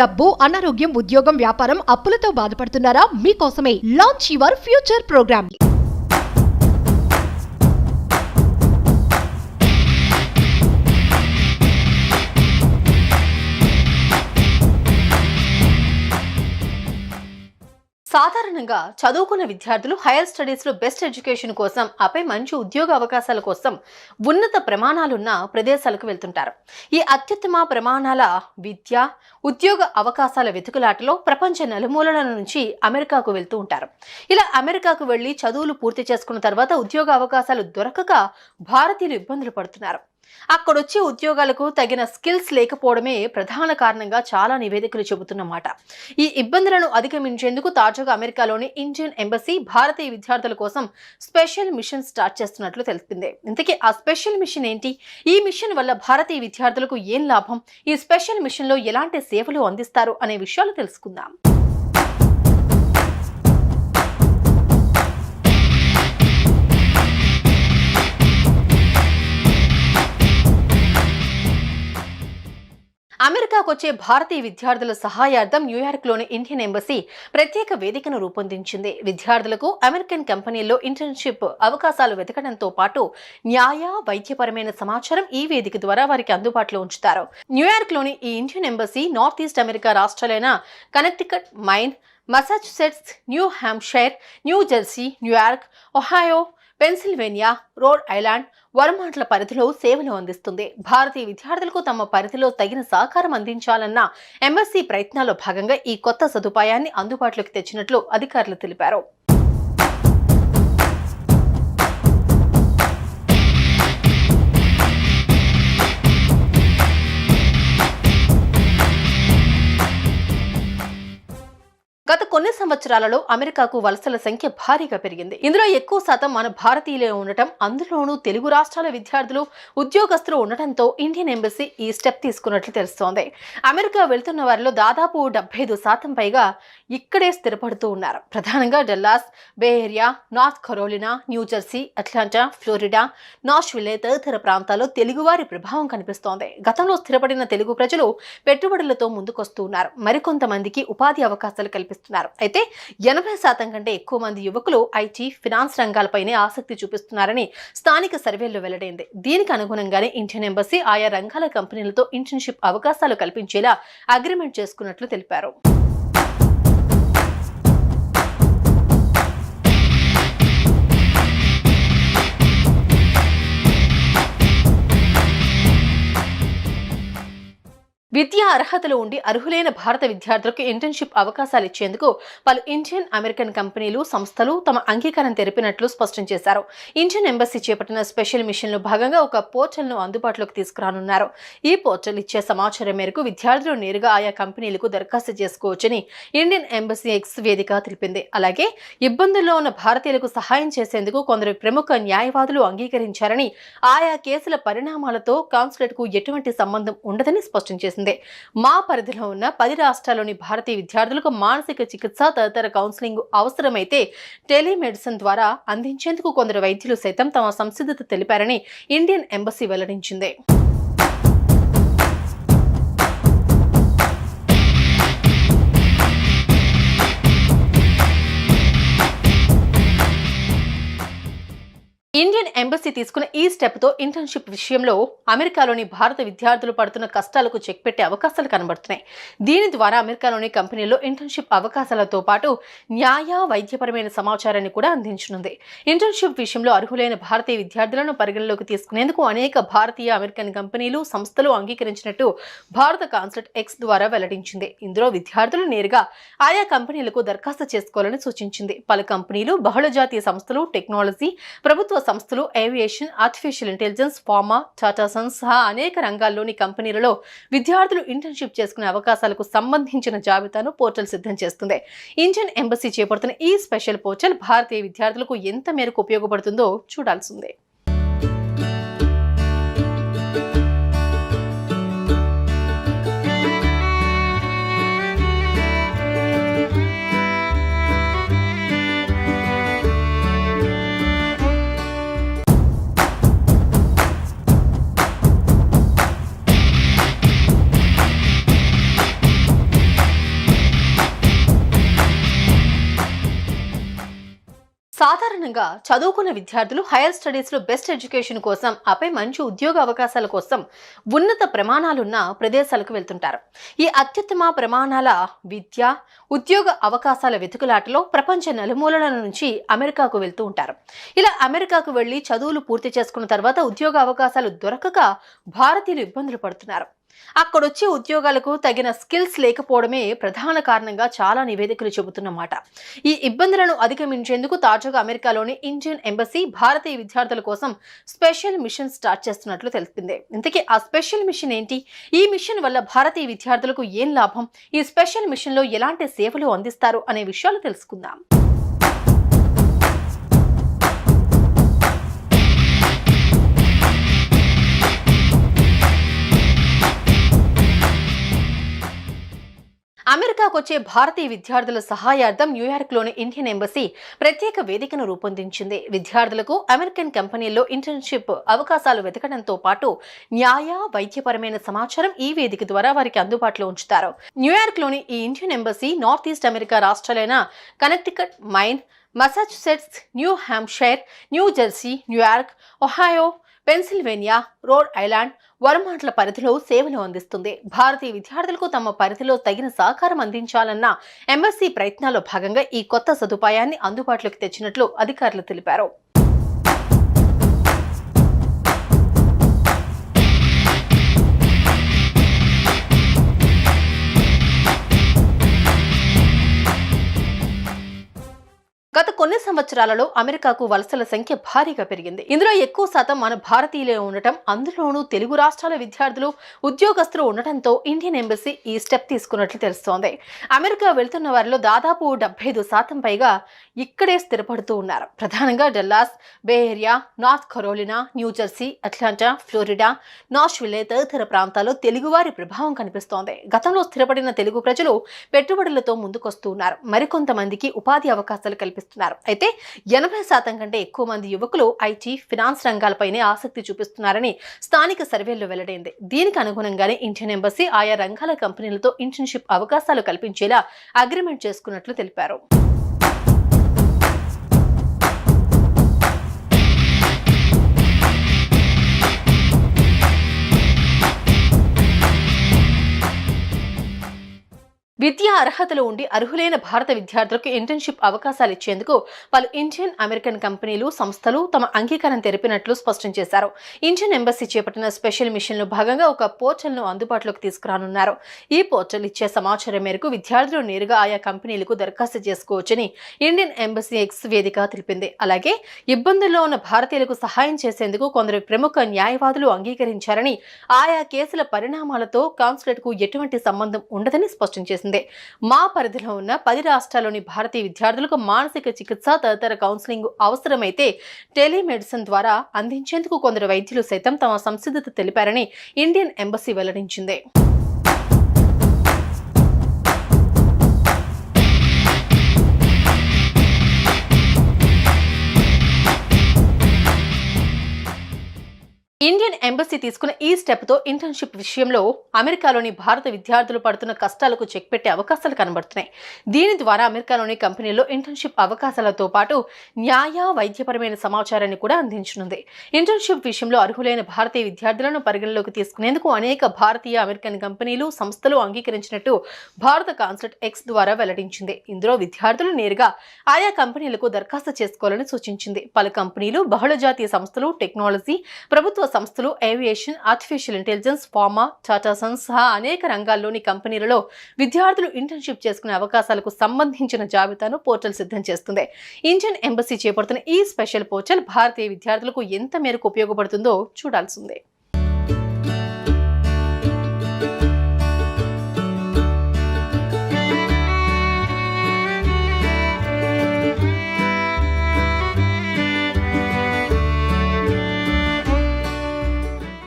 డబ్బు, అనారోగ్యం, ఉద్యోగం, వ్యాపారం, అప్పులతో బాధపడుతున్నారా? మీకోసమే లాంచ్ యువర్ ఫ్యూచర్ ప్రోగ్రామ్. సాధారణంగా చదువుకున్న విద్యార్థులు హైయర్ స్టడీస్లో బెస్ట్ ఎడ్యుకేషన్ కోసం, ఆపై మంచి ఉద్యోగ అవకాశాల కోసం ఉన్నత ప్రమాణాలున్న ప్రదేశాలకు వెళ్తుంటారు. ఈ అత్యుత్తమ ప్రమాణాల విద్య, ఉద్యోగ అవకాశాల వెతుకులాటలో ప్రపంచ నలుమూలల నుంచి అమెరికాకు వెళ్తూ ఉంటారు. ఇలా అమెరికాకు వెళ్లి చదువులు పూర్తి చేసుకున్న తర్వాత ఉద్యోగ అవకాశాలు దొరకక భారతీయులు ఇబ్బందులు పడుతున్నారు. అక్కడొచ్చే ఉద్యోగాలకు తగిన స్కిల్స్ లేకపోవడమే ప్రధాన కారణంగా చాలా నివేదికలు చెబుతున్నమాట. ఈ ఇబ్బందులను అధిగమించేందుకు తాజాగా అమెరికాలోని ఇండియన్ ఎంబసీ భారతీయ విద్యార్థుల కోసం స్పెషల్ మిషన్ స్టార్ట్ చేస్తున్నట్లు తెలిపింది. ఇంతకీ ఆ స్పెషల్ మిషన్ ఏంటి? ఈ మిషన్ వల్ల భారతీయ విద్యార్థులకు ఏం లాభం? ఈ స్పెషల్ మిషన్ లో ఎలాంటి సేవలు అందిస్తారు అనే విషయాలు తెలుసుకుందాం. అమెరికాకు వచ్చే భారతీయ విద్యార్థుల సహాయార్థం న్యూయార్క్లోని ఇండియన్ ఎంబసీ ప్రత్యేక వేదికను రూపొందించింది. విద్యార్థులకు అమెరికన్ కంపెనీల్లో ఇంటర్న్షిప్ అవకాశాలు వెతకడంతో పాటు న్యాయ, వైద్యపరమైన సమాచారం ఈ వేదిక ద్వారా వారికి అందుబాటులో ఉంచుతారు. న్యూయార్క్లోని ఈ Indian embassy north east America రాష్ట్రాలైన Connecticut, Maine, Massachusetts, New Hampshire, New Jersey, New York, Ohio, Pennsylvania, Rhode Island, వర్మాంట్ల పరిధిలో సేవలు అందిస్తుంది. భారతీయ విద్యార్థులకు తమ పరిధిలో తగిన సహకారం అందించాలన్న ఎంబసీ ప్రయత్నాల్లో భాగంగా ఈ కొత్త సదుపాయాన్ని అందుబాటులోకి తెచ్చినట్లు అధికారులు తెలిపారు. గత కొన్ని సంవత్సరాలలో అమెరికాకు వలసల సంఖ్య భారీగా పెరిగింది. ఇందులో ఎక్కువ శాతం మన భారతీయులే ఉండటం, అందులోనూ తెలుగు రాష్ట్రాల విద్యార్థులు, ఉద్యోగస్తులు ఉండటంతో ఇండియన్ ఎంబసీ ఈ స్టెప్ తీసుకున్నట్లు తెలుస్తోంది. అమెరికా వెళ్తున్న వారిలో దాదాపు 75% పైగా ఇక్కడే స్థిరపడుతూ ఉన్నారు. ప్రధానంగా Dallas, Bay Area, North Carolina, New Jersey, Atlanta, Florida, Nashville తదితర ప్రాంతాల్లో తెలుగువారి ప్రభావం కనిపిస్తోంది. గతంలో స్థిరపడిన తెలుగు ప్రజలు పెట్టుబడులతో ముందుకొస్తూ ఉన్నారు. మరికొంతమందికి ఉపాధి అవకాశాలు కల్పిస్తున్నారు. అయితే 80% కంటే ఎక్కువ మంది యువకులు ఐటీ, ఫినాన్స్ రంగాలపైనే ఆసక్తి చూపిస్తున్నారని స్థానిక సర్వేల్లో వెల్లడైంది. దీనికి అనుగుణంగానే ఇండియన్ ఎంబసీ ఆయా రంగాల కంపెనీలతో ఇంటర్న్షిప్ అవకాశాలు కల్పించేలా అగ్రిమెంట్ చేసుకున్నట్లు తెలిపారు. విద్యా అర్హతలు ఉండి అర్హులైన భారత విద్యార్థులకు ఇంటర్న్షిప్ అవకాశాలు ఇచ్చేందుకు పలు ఇండియన్ అమెరికన్ కంపెనీలు, సంస్థలు తమ అంగీకారం తెలిపినట్లు స్పష్టం చేశారు. ఇండియన్ ఎంబసీ చేపట్టిన స్పెషల్ మిషన్ లో భాగంగా ఒక పోర్టల్ను అందుబాటులోకి తీసుకురానున్నారు. ఈ పోర్టల్ ఇచ్చే సమాచారం మేరకు విద్యార్థులు నేరుగా ఆయా కంపెనీలకు దరఖాస్తు చేసుకోవచ్చని ఇండియన్ ఎంబసీ ఎక్స్ వేదిక తెలిపింది. అలాగే ఇబ్బందుల్లో ఉన్న భారతీయులకు సహాయం చేసేందుకు కొందరు ప్రముఖ న్యాయవాదులు అంగీకరించారని, ఆయా కేసుల పరిణామాలతో కాన్సులేట్ కు ఎటువంటి సంబంధం ఉండదని స్పష్టం చేసింది. మా పరిధిలో ఉన్న 10 రాష్ట్రాల్లోని భారతీయ విద్యార్థులకు మానసిక చికిత్స తదితర కౌన్సిలింగ్ అవసరమైతే టెలిమెడిసిన్ ద్వారా అందించేందుకు కొందరు వైద్యులు సైతం తమ సంసిద్ధత తెలిపారని ఇండియన్ ఎంబసీ వెల్లడించింది. ఇండియన్ ఎంబసీ తీసుకున్న ఈ స్టెప్ తో ఇంటర్న్షిప్ విషయంలో అమెరికాలోని భారత విద్యార్థులు పడుతున్న కష్టాలకు చెక్ పెట్టే అవకాశాలు కనబడుతున్నాయి. దీని ద్వారా అమెరికాలోని కంపెనీల్లో ఇంటర్న్షిప్ అవకాశాలతో పాటు న్యాయ, వైద్యపరమైన సమాచారాన్ని కూడా అందించనుంది. ఇంటర్న్షిప్ విషయంలో అర్హులైన భారతీయ విద్యార్థులను పరిగణలోకి తీసుకునేందుకు అనేక భారతీయ, అమెరికన్ కంపెనీలు, సంస్థలు అంగీకరించినట్టు భారత కాన్సులేట్ ఎక్స్ ద్వారా వెల్లడించింది. ఇందులో విద్యార్థులు నేరుగా ఆయా కంపెనీలకు దరఖాస్తు చేసుకోవాలని సూచించింది. పలు కంపెనీలు, బహుళజాతీయ సంస్థలు, టెక్నాలజీ, ప్రభుత్వ సంస్థలు, aviation, artificial intelligence, pharma, Tata Sons సహా అనేక రంగాల్లోని కంపెనీలలో విద్యార్థులు ఇంటర్న్షిప్ చేసుకునే అవకాశాలకు సంబంధించిన జాబితాను పోర్టల్ సిద్ధం చేస్తుంది. ఇండియన్ ఎంబసీ చేపడుతున్న ఈ స్పెషల్ పోర్టల్ భారతీయ విద్యార్థులకు ఎంత మేరకు ఉపయోగపడుతుందో చూడాల్సిందే. సాధారణంగా చదువుకున్న విద్యార్థులు హైయర్ స్టడీస్ లో బెస్ట్ ఎడ్యుకేషన్ కోసం ఆపై మంచి ఉద్యోగ అవకాశాల కోసం ఉన్నత ప్రమాణాలున్న ప్రదేశాలకు వెళ్తుంటారు. ఈ అత్యుత్తమ ప్రమాణాల విద్య ఉద్యోగ అవకాశాల వెతుకులాటలో ప్రపంచ నలుమూలల నుంచి అమెరికాకు వెళ్తూ ఉంటారు. ఇలా అమెరికాకు వెళ్లి చదువులు పూర్తి చేసుకున్న తర్వాత ఉద్యోగ అవకాశాలు దొరకక భారతీయులు ఇబ్బందులు పడుతున్నారు. అక్కడొచ్చే ఉద్యోగాలకు తగిన స్కిల్స్ లేకపోవడమే ప్రధాన కారణంగా చాలా నివేదికలు చెబుతున్నమాట. ఈ ఇబ్బందులను అధిగమించేందుకు తాజాగా అమెరికాలోని ఇండియన్ ఎంబసీ భారతీయ విద్యార్థుల కోసం స్పెషల్ మిషన్ స్టార్ట్ చేస్తున్నట్లు తెలిపింది. ఇంతకీ ఆ స్పెషల్ మిషన్ ఏంటి? ఈ మిషన్ వల్ల భారతీయ విద్యార్థులకు ఏం లాభం? ఈ స్పెషల్ మిషన్ లో ఎలాంటి సేవలు అందిస్తారు అనే విషయాలు తెలుసుకుందాం. అమెరికాకు వచ్చే భారతీయ విద్యార్థుల సహాయార్థం న్యూయార్క్లోని ఇండియన్ ఎంబసీ ప్రత్యేక వేదికను రూపొందించింది. విద్యార్థులకు అమెరికన్ కంపెనీల్లో ఇంటర్న్షిప్ అవకాశాలు వెతకడంతో పాటు న్యాయ వైద్యపరమైన సమాచారం ఈ వేదిక ద్వారా వారికి అందుబాటులో ఉంచుతారు. న్యూయార్క్లోని ఈ Indian embassy north east America రాష్ట్రాలైన Connecticut, Maine, Massachusetts, New Hampshire, New Jersey, New York, Ohio, Pennsylvania, Rhode Island, వర్మాంట్ల పరిధిలో సేవలు అందిస్తుంది. భారతీయ విద్యార్థులకు తమ పరిధిలో తగిన సహకారం అందించాలన్న ఎంబసీ ప్రయత్నాల్లో భాగంగా ఈ కొత్త సదుపాయాన్ని అందుబాటులోకి తెచ్చినట్లు అధికారులు తెలిపారు. గత కొన్ని సంవత్సరాలలో అమెరికాకు వలసల సంఖ్య భారీగా పెరిగింది. ఇందులో ఎక్కువ శాతం మన భారతీయులే ఉండటం, అందులోనూ తెలుగు రాష్ట్రాల విద్యార్థులు, ఉద్యోగస్తులు ఉండటంతో ఇండియన్ ఎంబసీ ఈ స్టెప్ తీసుకున్నట్లు తెలుస్తోంది. అమెరికా వెళ్తున్న వారిలో దాదాపు 75% పైగా ఇక్కడే స్థిరపడుతూ ఉన్నారు. ప్రధానంగా Dallas, Bay Area, North Carolina, New Jersey, Atlanta, Florida, Nashville తదితర ప్రాంతాల్లో తెలుగువారి ప్రభావం కనిపిస్తోంది. గతంలో స్థిరపడిన తెలుగు ప్రజలు పెట్టుబడులతో ముందుకొస్తూ ఉన్నారు. మరికొంతమందికి ఉపాధి అవకాశాలు కల్పిస్తున్నారు. అయితే 80% కంటే ఎక్కువ మంది యువకులు ఐటీ, ఫినాన్స్ రంగాలపైనే ఆసక్తి చూపిస్తున్నారని స్థానిక సర్వేల్లో వెల్లడైంది. దీనికి అనుగుణంగానే ఇండియన్ ఎంబసీ ఆయా రంగాల కంపెనీలతో ఇంటర్న్షిప్ అవకాశాలు కల్పించేలా అగ్రిమెంట్ చేసుకున్నట్లు తెలిపారు. విద్యా అర్హతలు ఉండి అర్హులైన భారత విద్యార్థులకు ఇంటర్న్షిప్ అవకాశాలు ఇచ్చేందుకు పలు ఇండియన్ అమెరికన్ కంపెనీలు, సంస్థలు తమ అంగీకారం తెలిపినట్లు స్పష్టం చేశారు. ఇండియన్ ఎంబసీ చేపట్టిన స్పెషల్ మిషన్లో భాగంగా ఒక పోర్టల్ను అందుబాటులోకి తీసుకురానున్నారు. ఈ పోర్టల్ ఇచ్చే సమాచారం మేరకు విద్యార్థులు నేరుగా ఆయా కంపెనీలకు దరఖాస్తు చేసుకోవచ్చని ఇండియన్ ఎంబసీ ఎక్స్ వేదిక తెలిపింది. అలాగే ఇబ్బందుల్లో ఉన్న భారతీయులకు సహాయం చేసేందుకు కొందరు ప్రముఖ న్యాయవాదులు అంగీకరించారని, ఆయా కేసుల పరిణామాలతో కాన్సులేట్కు ఎటువంటి సంబంధం ఉండదని స్పష్టం చేసింది. మా పరిధిలో ఉన్న 10 రాష్ట్రాల్లోని భారతీయ విద్యార్థులకు మానసిక చికిత్స తదితర కౌన్సిలింగ్ అవసరమైతే టెలిమెడిసిన్ ద్వారా అందించేందుకు కొందరు వైద్యులు సైతం తమ సంసిద్ధత తెలిపారని ఇండియన్ ఎంబసీ వెల్లడించింది. ఇండియన్ ఎంబసీ తీసుకున్న ఈ స్టెప్ తో ఇంటర్న్షిప్ విషయంలో అమెరికాలోని భారత విద్యార్థులు పడుతున్న కష్టాలకు చెక్ పెట్టే అవకాశాలు కనబడుతున్నాయి. దీని ద్వారా అమెరికాలోని కంపెనీల్లో ఇంటర్న్షిప్ అవకాశాలతో పాటు న్యాయ వైద్యపరమైన సమాచారాన్ని కూడా అందించనుంది. ఇంటర్న్షిప్ విషయంలో అర్హులైన భారతీయ విద్యార్థులను పరిగణలోకి తీసుకునేందుకు అనేక భారతీయ అమెరికన్ కంపెనీలు, సంస్థలు అంగీకరించినట్టు భారత కాన్సులేట్ ఎక్స్ ద్వారా వెల్లడించింది. ఇందులో విద్యార్థులు నేరుగా ఆయా కంపెనీలకు దరఖాస్తు చేసుకోవాలని సూచించింది. పలు కంపెనీలు, బహుళజాతీయ సంస్థలు, టెక్నాలజీ, ప్రభుత్వ సంస్థలు, aviation, artificial intelligence, pharma, Tata Sons సహా అనేక రంగాల్లోని కంపెనీలలో విద్యార్థులు ఇంటర్న్షిప్ చేసుకునే అవకాశాలకు సంబంధించిన జాబితాను పోర్టల్ సిద్ధం చేస్తుంది. ఇండియన్ ఎంబసీ చేపడుతున్న ఈ స్పెషల్ పోర్టల్ భారతీయ విద్యార్థులకు ఎంత మేరకు ఉపయోగపడుతుందో చూడాల్సిందే.